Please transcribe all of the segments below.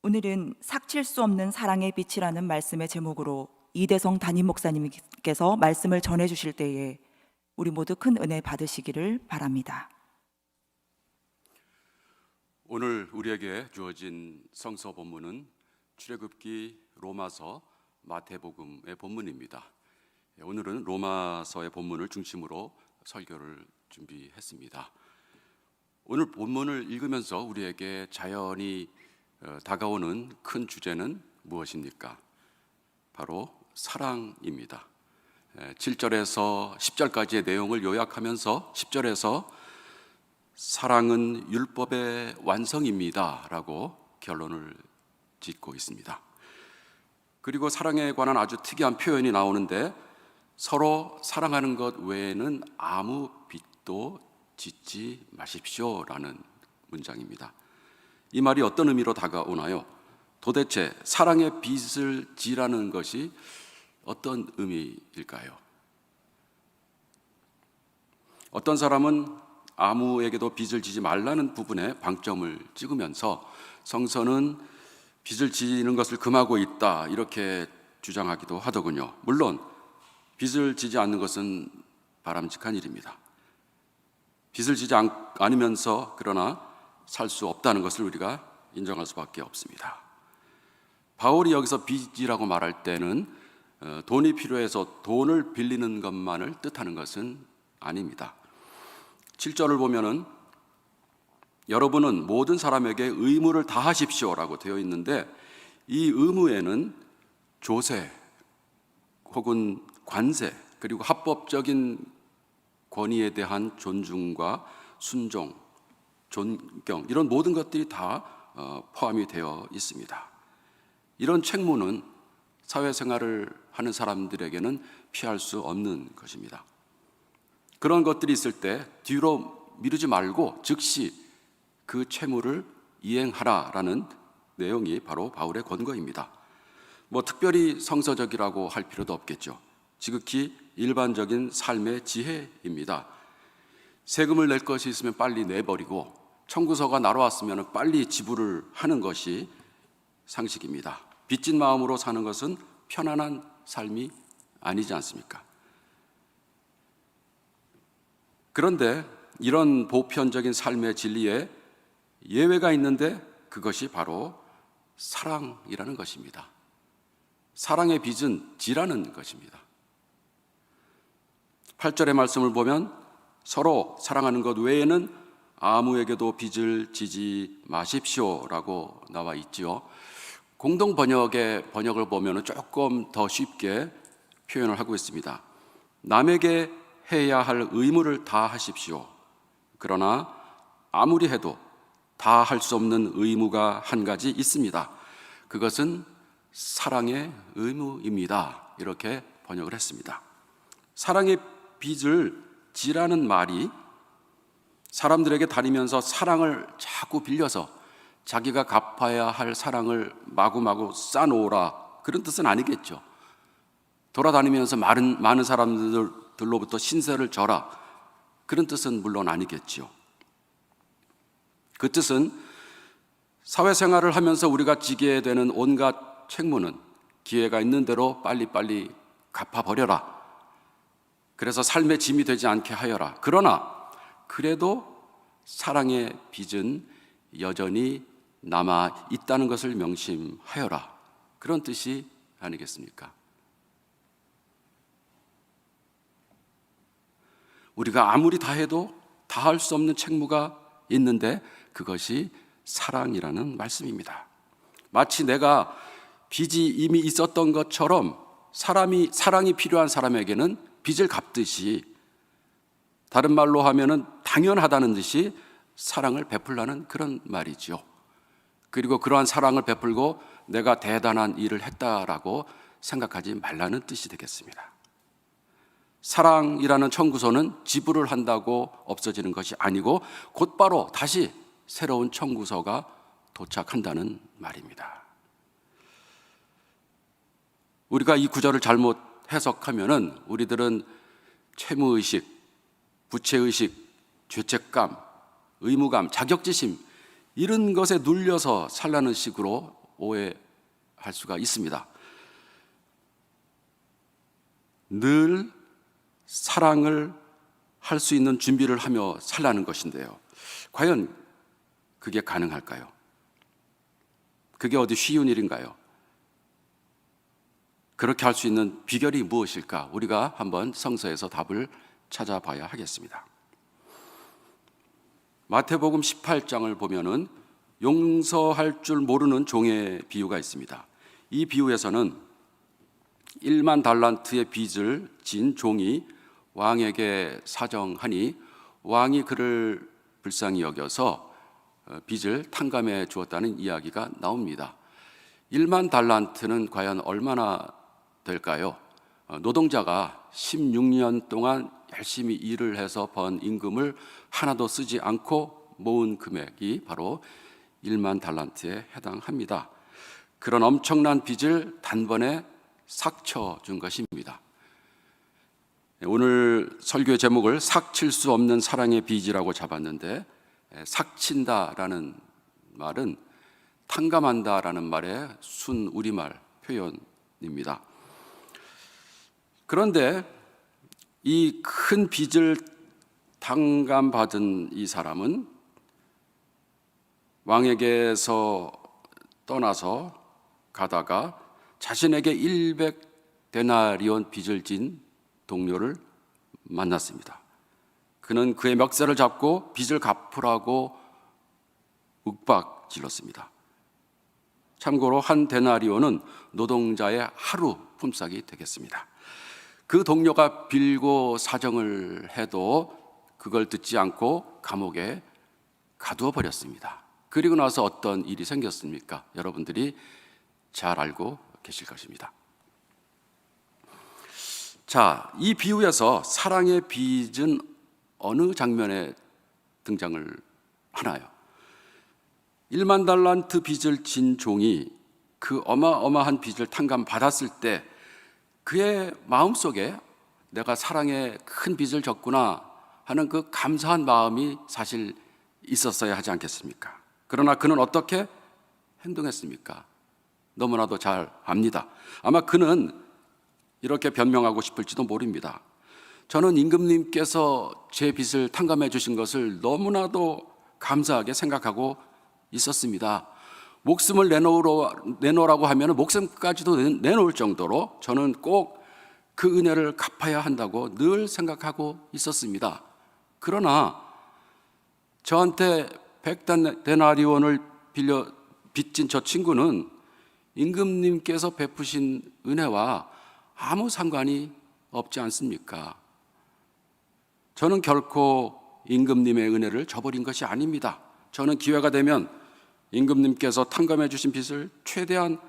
오늘은 삭칠 수 없는 사랑의 빛이라는 말씀의 제목으로 이대성 담임 목사님께서 말씀을 전해 주실 때에 우리 모두 큰 은혜 받으시기를 바랍니다. 오늘 우리에게 주어진 성서 본문은 출애굽기, 로마서, 마태복음의 본문입니다. 오늘은 로마서의 본문을 중심으로 설교를 준비했습니다. 오늘 본문을 읽으면서 우리에게 자연히 다가오는 큰 주제는 무엇입니까? 바로 사랑입니다. 7절에서 10절까지의 내용을 요약하면서 10절에서 사랑은 율법의 완성입니다 라고 결론을 짓고 있습니다. 그리고 사랑에 관한 아주 특이한 표현이 나오는데, 서로 사랑하는 것 외에는 아무 빚도 짓지 마십시오 라는 문장입니다. 이 말이 어떤 의미로 다가오나요? 도대체 사랑의 빚을 지라는 것이 어떤 의미일까요? 어떤 사람은 아무에게도 빚을 지지 말라는 부분에 방점을 찍으면서 성서는 빚을 지는 것을 금하고 있다 이렇게 주장하기도 하더군요. 물론 빚을 지지 않는 것은 바람직한 일입니다. 빚을 지지 않으면서 그러나 살 수 없다는 것을 우리가 인정할 수밖에 없습니다. 바울이 여기서 빚이라고 말할 때는 돈이 필요해서 돈을 빌리는 것만을 뜻하는 것은 아닙니다. 7절을 보면은 여러분은 모든 사람에게 의무를 다하십시오라고 되어 있는데, 이 의무에는 조세 혹은 관세 그리고 합법적인 권위에 대한 존중과 순종, 존경 이런 모든 것들이 다 포함이 되어 있습니다. 이런 책무는 사회생활을 하는 사람들에게는 피할 수 없는 것입니다. 그런 것들이 있을 때 뒤로 미루지 말고 즉시 그 채무를 이행하라라는 내용이 바로 바울의 권고입니다. 특별히 성서적이라고 할 필요도 없겠죠. 지극히 일반적인 삶의 지혜입니다. 세금을 낼 것이 있으면 빨리 내버리고 청구서가 날아왔으면 빨리 지불을 하는 것이 상식입니다. 빚진 마음으로 사는 것은 편안한 삶이 아니지 않습니까? 그런데 이런 보편적인 삶의 진리에 예외가 있는데, 그것이 바로 사랑이라는 것입니다. 사랑의 빚은 지라는 것입니다. 8절의 말씀을 보면 서로 사랑하는 것 외에는 아무에게도 빚을 지지 마십시오라고 나와 있지요. 공동 번역의 번역을 보면 조금 더 쉽게 표현을 하고 있습니다. 남에게 해야 할 의무를 다 하십시오. 그러나 아무리 해도 다 할 수 없는 의무가 한 가지 있습니다. 그것은 사랑의 의무입니다. 이렇게 번역을 했습니다. 사랑의 빚을 지라는 말이 사람들에게 다니면서 사랑을 자꾸 빌려서 자기가 갚아야 할 사랑을 마구마구 쌓아놓으라, 그런 뜻은 아니겠죠. 돌아다니면서 많은 사람들로부터 신세를 져라, 그런 뜻은 물론 아니겠죠. 그 뜻은 사회생활을 하면서 우리가 지게 되는 온갖 책무는 기회가 있는 대로 빨리빨리 갚아버려라, 그래서 삶의 짐이 되지 않게 하여라. 그러나 그래도 사랑의 빚은 여전히 남아 있다는 것을 명심하여라, 그런 뜻이 아니겠습니까? 우리가 아무리 다 해도 다 할 수 없는 책무가 있는데 그것이 사랑이라는 말씀입니다. 마치 내가 빚이 이미 있었던 것처럼 사랑이 필요한 사람에게는 빚을 갚듯이, 다른 말로 하면은 당연하다는 듯이 사랑을 베풀라는 그런 말이죠. 그리고 그러한 사랑을 베풀고 내가 대단한 일을 했다라고 생각하지 말라는 뜻이 되겠습니다. 사랑이라는 청구서는 지불을 한다고 없어지는 것이 아니고 곧바로 다시 새로운 청구서가 도착한다는 말입니다. 우리가 이 구절을 잘못 해석하면은 우리들은 채무의식, 부채의식, 죄책감, 의무감, 자격지심 이런 것에 눌려서 살라는 식으로 오해할 수가 있습니다. 늘 사랑을 할 수 있는 준비를 하며 살라는 것인데요. 과연 그게 가능할까요? 그게 어디 쉬운 일인가요? 그렇게 할 수 있는 비결이 무엇일까? 우리가 한번 성서에서 답을 찾아봐야 하겠습니다. 마태복음 18장을 보면은 용서할 줄 모르는 종의 비유가 있습니다. 이 비유에서는 1만 달란트의 빚을 진 종이 왕에게 사정하니 왕이 그를 불쌍히 여겨서 빚을 탕감해 주었다는 이야기가 나옵니다. 1만 달란트는 과연 얼마나 될까요? 노동자가 16년 동안 열심히 일을 해서 번 임금을 하나도 쓰지 않고 모은 금액이 바로 1만 달란트에 해당합니다. 그런 엄청난 빚을 단번에 삭쳐 준 것입니다. 오늘 설교의 제목을 삭칠 수 없는 사랑의 빚이라고 잡았는데, 삭친다라는 말은 탕감한다라는 말의 순 우리말 표현입니다. 그런데 이 큰 빚을 탕감받은 이 사람은 왕에게서 떠나서 가다가 자신에게 100데나리온 빚을 진 동료를 만났습니다. 그는 그의 멱살을 잡고 빚을 갚으라고 윽박질렀습니다. 참고로 한 데나리온은 노동자의 하루 품삯이 되겠습니다. 그 동료가 빌고 사정을 해도 그걸 듣지 않고 감옥에 가두어 버렸습니다. 그리고 나서 어떤 일이 생겼습니까? 여러분들이 잘 알고 계실 것입니다. 자, 이 비유에서 사랑의 빚은 어느 장면에 등장을 하나요? 1만 달란트 빚을 진 종이 그 어마어마한 빚을 탕감받았을 때 그의 마음속에 내가 사랑의 큰 빚을 졌구나 하는 그 감사한 마음이 사실 있었어야 하지 않겠습니까? 그러나 그는 어떻게 행동했습니까? 너무나도 잘 압니다. 아마 그는 이렇게 변명하고 싶을지도 모릅니다. 저는 임금님께서 제 빚을 탕감해 주신 것을 너무나도 감사하게 생각하고 있었습니다. 목숨을 내놓으라고 하면 목숨까지도 내놓을 정도로 저는 꼭 그 은혜를 갚아야 한다고 늘 생각하고 있었습니다. 그러나 저한테 100데나리온을 빌려 빚진 저 친구는 임금님께서 베푸신 은혜와 아무 상관이 없지 않습니까? 저는 결코 임금님의 은혜를 저버린 것이 아닙니다. 저는 기회가 되면 임금님께서 탕감해 주신 빚을 최대한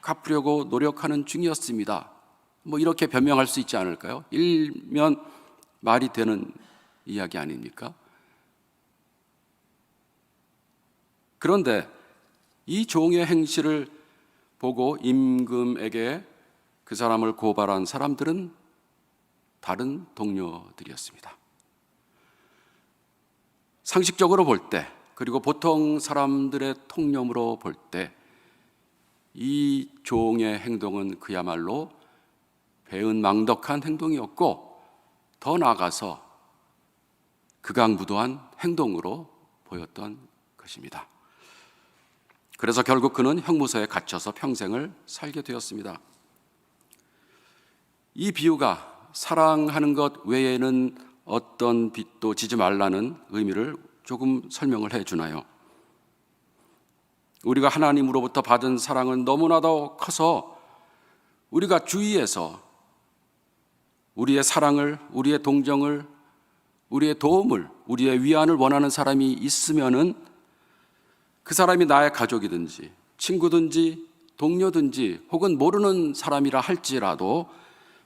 갚으려고 노력하는 중이었습니다. 이렇게 변명할 수 있지 않을까요? 일면 말이 되는 이야기 아닙니까? 그런데 이 종의 행실을 보고 임금에게 그 사람을 고발한 사람들은 다른 동료들이었습니다. 상식적으로 볼 때, 그리고 보통 사람들의 통념으로 볼 때 이 종의 행동은 그야말로 배은망덕한 행동이었고, 더 나아가서 극악무도한 행동으로 보였던 것입니다. 그래서 결국 그는 형무소에 갇혀서 평생을 살게 되었습니다. 이 비유가 사랑하는 것 외에는 어떤 빚도 지지 말라는 의미를 조금 설명을 해주나요? 우리가 하나님으로부터 받은 사랑은 너무나도 커서 우리가 주위에서 우리의 사랑을, 우리의 동정을, 우리의 도움을, 우리의 위안을 원하는 사람이 있으면은 그 사람이 나의 가족이든지 친구든지 동료든지 혹은 모르는 사람이라 할지라도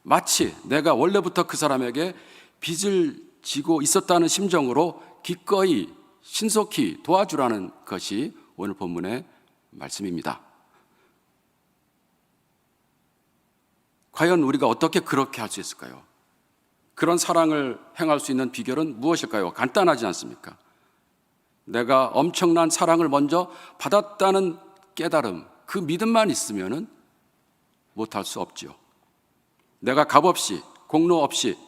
마치 내가 원래부터 그 사람에게 빚을 지고 있었다는 심정으로 기꺼이 신속히 도와주라는 것이 오늘 본문의 말씀입니다. 과연 우리가 어떻게 그렇게 할 수 있을까요? 그런 사랑을 행할 수 있는 비결은 무엇일까요? 간단하지 않습니까? 내가 엄청난 사랑을 먼저 받았다는 깨달음, 그 믿음만 있으면은 못할 수 없지요. 내가 값없이, 공로 없이,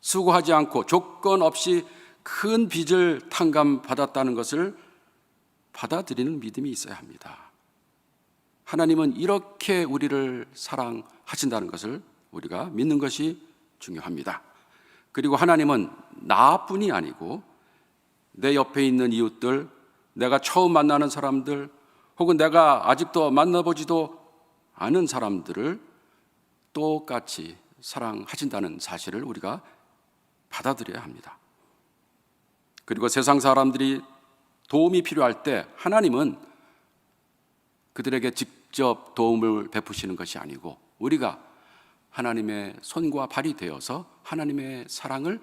수고하지 않고 조건 없이 큰 빚을 탕감받았다는 것을 받아들이는 믿음이 있어야 합니다. 하나님은 이렇게 우리를 사랑하신다는 것을 우리가 믿는 것이 중요합니다. 그리고 하나님은 나뿐이 아니고 내 옆에 있는 이웃들, 내가 처음 만나는 사람들, 혹은 내가 아직도 만나보지도 않은 사람들을 똑같이 사랑하신다는 사실을 우리가 받아들여야 합니다. 그리고 세상 사람들이 도움이 필요할 때 하나님은 그들에게 직접 도움을 베푸시는 것이 아니고 우리가 하나님의 손과 발이 되어서 하나님의 사랑을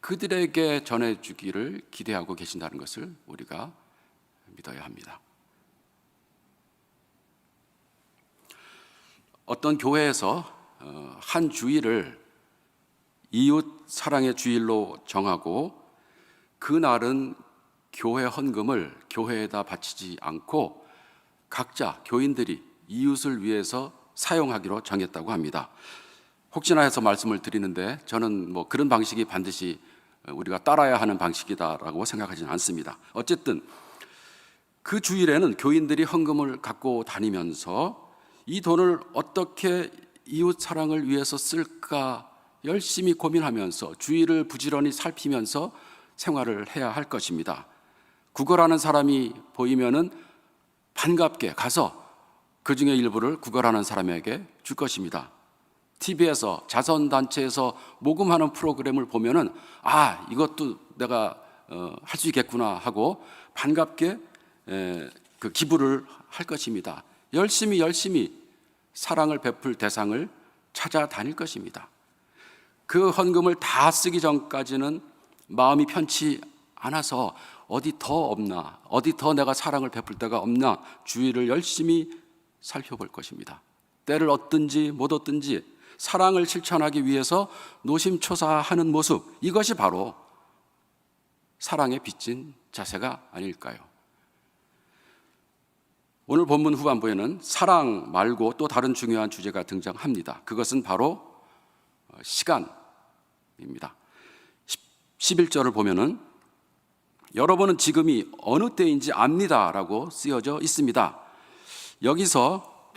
그들에게 전해주기를 기대하고 계신다는 것을 우리가 믿어야 합니다. 어떤 교회에서 한 주일을 이웃 사랑의 주일로 정하고 그날은 교회 헌금을 교회에다 바치지 않고 각자 교인들이 이웃을 위해서 사용하기로 정했다고 합니다. 혹시나 해서 말씀을 드리는데 저는 그런 방식이 반드시 우리가 따라야 하는 방식이다라고 생각하지는 않습니다. 어쨌든 그 주일에는 교인들이 헌금을 갖고 다니면서 이 돈을 어떻게 이웃 사랑을 위해서 쓸까 열심히 고민하면서 주일을 부지런히 살피면서 생활을 해야 할 것입니다. 구걸하는 사람이 보이면은 반갑게 가서 그 중에 일부를 구걸하는 사람에게 줄 것입니다. TV에서 자선단체에서 모금하는 프로그램을 보면은 이것도 내가 할 수 있겠구나 하고 반갑게 그 기부를 할 것입니다. 열심히 사랑을 베풀 대상을 찾아다닐 것입니다. 그 헌금을 다 쓰기 전까지는 마음이 편치 않아서 어디 더 없나, 어디 더 내가 사랑을 베풀 데가 없나 주위를 열심히 살펴볼 것입니다. 때를 얻든지 못 얻든지 사랑을 실천하기 위해서 노심초사하는 모습, 이것이 바로 사랑에 빚진 자세가 아닐까요? 오늘 본문 후반부에는 사랑 말고 또 다른 중요한 주제가 등장합니다. 그것은 바로 시간입니다. 11절을 보면은 여러분은 지금이 어느 때인지 압니다라고 쓰여져 있습니다. 여기서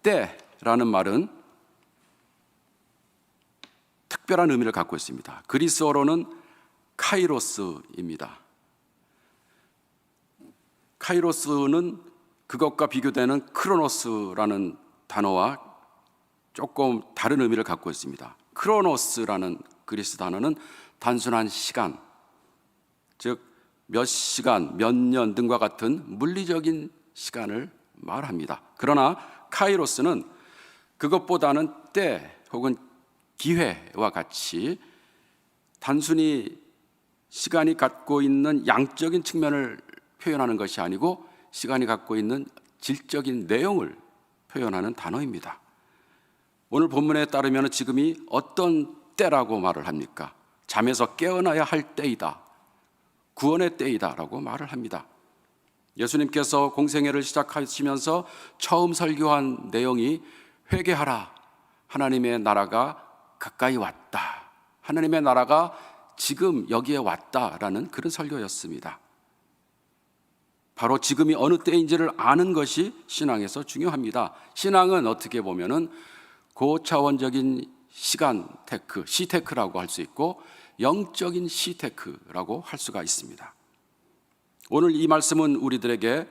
때라는 말은 특별한 의미를 갖고 있습니다. 그리스어로는 카이로스입니다. 카이로스는 그것과 비교되는 크로노스라는 단어와 조금 다른 의미를 갖고 있습니다. 크로노스라는 그리스 단어는 단순한 시간, 즉 몇 시간, 몇 년 등과 같은 물리적인 시간을 말합니다. 그러나 카이로스는 그것보다는 때 혹은 기회와 같이 단순히 시간이 갖고 있는 양적인 측면을 표현하는 것이 아니고 시간이 갖고 있는 질적인 내용을 표현하는 단어입니다. 오늘 본문에 따르면 지금이 어떤 때라고 말을 합니까? 잠에서 깨어나야 할 때이다, 구원의 때이다라고 말을 합니다. 예수님께서 공생애를 시작하시면서 처음 설교한 내용이 회개하라, 하나님의 나라가 가까이 왔다, 하나님의 나라가 지금 여기에 왔다라는 그런 설교였습니다. 바로 지금이 어느 때인지를 아는 것이 신앙에서 중요합니다. 신앙은 어떻게 보면은 고차원적인 시간 테크, 시테크라고 할 수 있고 영적인 시테크라고 할 수가 있습니다. 오늘 이 말씀은 우리들에게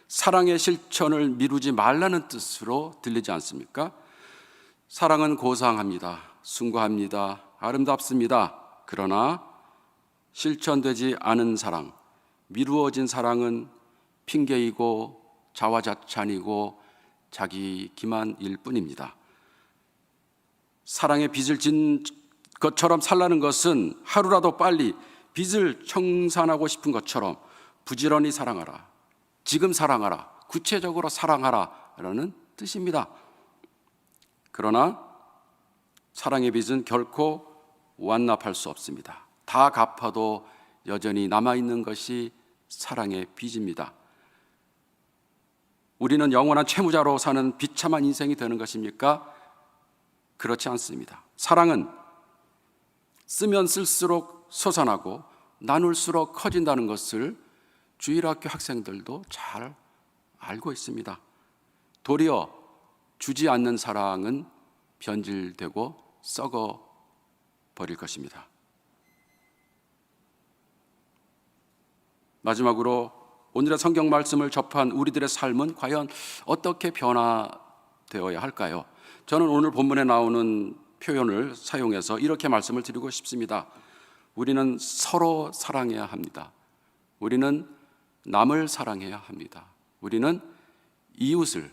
사랑의 실천을 미루지 말라는 뜻으로 들리지 않습니까? 사랑은 고상합니다. 숭고합니다. 아름답습니다. 그러나 실천되지 않은 사랑, 미루어진 사랑은 핑계이고 자화자찬이고 자기 기만일 뿐입니다. 사랑의 빚을 진 것처럼 살라는 것은 하루라도 빨리 빚을 청산하고 싶은 것처럼 부지런히 사랑하라, 지금 사랑하라, 구체적으로 사랑하라 라는 뜻입니다. 그러나 사랑의 빚은 결코 완납할 수 없습니다. 다 갚아도 여전히 남아있는 것이 사랑의 빚입니다. 우리는 영원한 채무자로 사는 비참한 인생이 되는 것입니까? 그렇지 않습니다. 사랑은 쓰면 쓸수록 솟아나고 나눌수록 커진다는 것을 주일학교 학생들도 잘 알고 있습니다. 도리어 주지 않는 사랑은 변질되고 썩어 버릴 것입니다. 마지막으로 오늘의 성경 말씀을 접한 우리들의 삶은 과연 어떻게 변화되어야 할까요? 저는 오늘 본문에 나오는 표현을 사용해서 이렇게 말씀을 드리고 싶습니다. 우리는 서로 사랑해야 합니다. 우리는 남을 사랑해야 합니다. 우리는 이웃을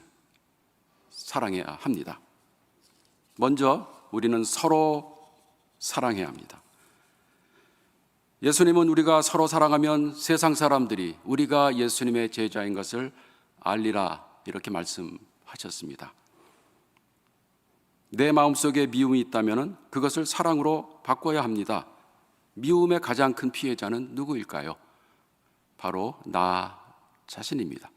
사랑해야 합니다. 먼저 우리는 서로 사랑해야 합니다. 예수님은 우리가 서로 사랑하면 세상 사람들이 우리가 예수님의 제자인 것을 알리라 이렇게 말씀하셨습니다. 내 마음속에 미움이 있다면 그것을 사랑으로 바꿔야 합니다. 미움의 가장 큰 피해자는 누구일까요? 바로 나 자신입니다.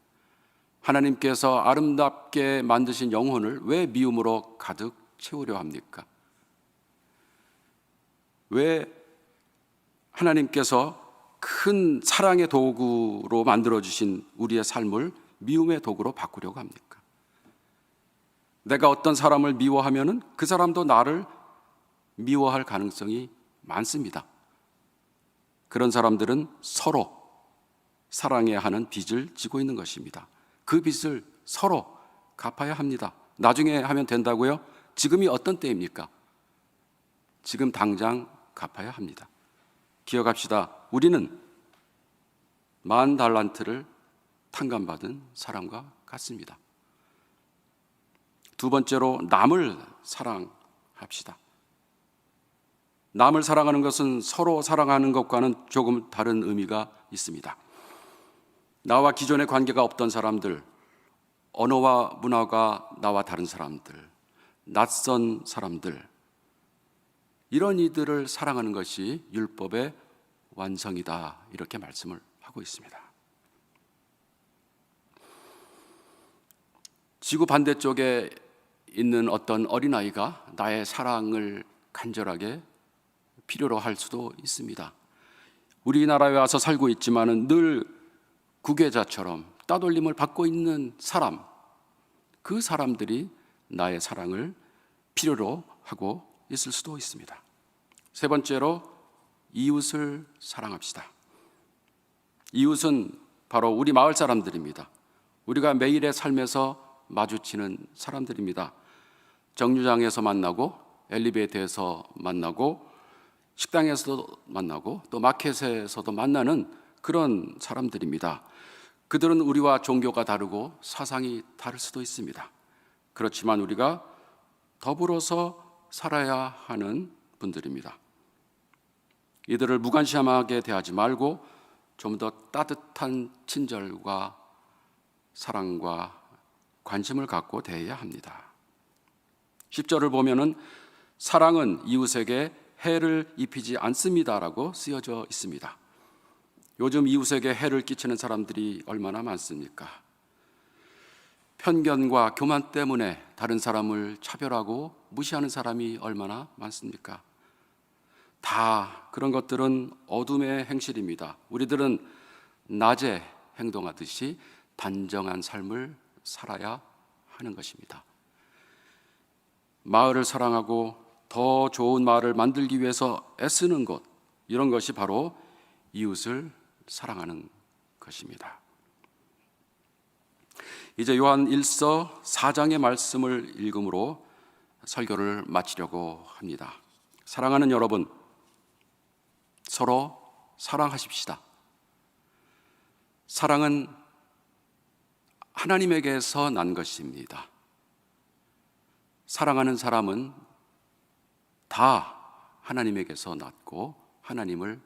하나님께서 아름답게 만드신 영혼을 왜 미움으로 가득 채우려 합니까? 왜 하나님께서 큰 사랑의 도구로 만들어주신 우리의 삶을 미움의 도구로 바꾸려고 합니까? 내가 어떤 사람을 미워하면 그 사람도 나를 미워할 가능성이 많습니다. 그런 사람들은 서로 사랑해야 하는 빚을 지고 있는 것입니다. 그 빚을 서로 갚아야 합니다. 나중에 하면 된다고요? 지금이 어떤 때입니까? 지금 당장 갚아야 합니다. 기억합시다. 우리는 10,000달란트를 탕감받은 사람과 같습니다. 두 번째로 남을 사랑합시다. 남을 사랑하는 것은 서로 사랑하는 것과는 조금 다른 의미가 있습니다. 나와 기존의 관계가 없던 사람들, 언어와 문화가 나와 다른 사람들, 낯선 사람들, 이런 이들을 사랑하는 것이 율법의 완성이다 이렇게 말씀을 하고 있습니다. 지구 반대쪽에 있는 어떤 어린아이가 나의 사랑을 간절하게 필요로 할 수도 있습니다. 우리나라에 와서 살고 있지만은 늘 구계자처럼 따돌림을 받고 있는 사람, 그 사람들이 나의 사랑을 필요로 하고 있을 수도 있습니다. 세 번째로 이웃을 사랑합시다. 이웃은 바로 우리 마을 사람들입니다. 우리가 매일의 삶에서 마주치는 사람들입니다. 정류장에서 만나고 엘리베이터에서 만나고 식당에서도 만나고 또 마켓에서도 만나는 그런 사람들입니다. 그들은 우리와 종교가 다르고 사상이 다를 수도 있습니다. 그렇지만 우리가 더불어서 살아야 하는 분들입니다. 이들을 무관심하게 대하지 말고 좀 더 따뜻한 친절과 사랑과 관심을 갖고 대해야 합니다. 10절을 보면은 사랑은 이웃에게 해를 입히지 않습니다라고 쓰여져 있습니다. 요즘 이웃에게 해를 끼치는 사람들이 얼마나 많습니까? 편견과 교만 때문에 다른 사람을 차별하고 무시하는 사람이 얼마나 많습니까? 다 그런 것들은 어둠의 행실입니다. 우리들은 낮에 행동하듯이 단정한 삶을 살아야 하는 것입니다. 마을을 사랑하고 더 좋은 마을을 만들기 위해서 애쓰는 것, 이런 것이 바로 이웃을 사랑하는 것입니다. 이제 요한 1서 4장의 말씀을 읽음으로 설교를 마치려고 합니다. 사랑하는 여러분, 서로 사랑하십시다. 사랑은 하나님에게서 난 것입니다. 사랑하는 사람은 다 하나님에게서 났고 하나님을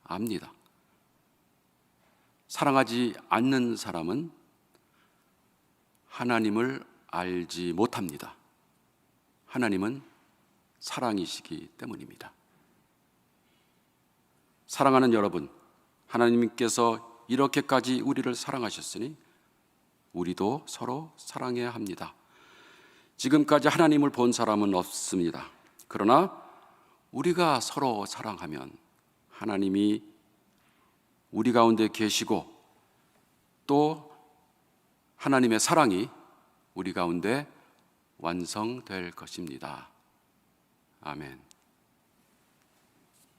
압니다. 사랑하지 않는 사람은 하나님을 알지 못합니다. 하나님은 사랑이시기 때문입니다. 사랑하는 여러분, 하나님께서 이렇게까지 우리를 사랑하셨으니 우리도 서로 사랑해야 합니다. 지금까지 하나님을 본 사람은 없습니다. 그러나 우리가 서로 사랑하면 하나님이 우리 가운데 계시고 또 하나님의 사랑이 우리 가운데 완성될 것입니다. 아멘.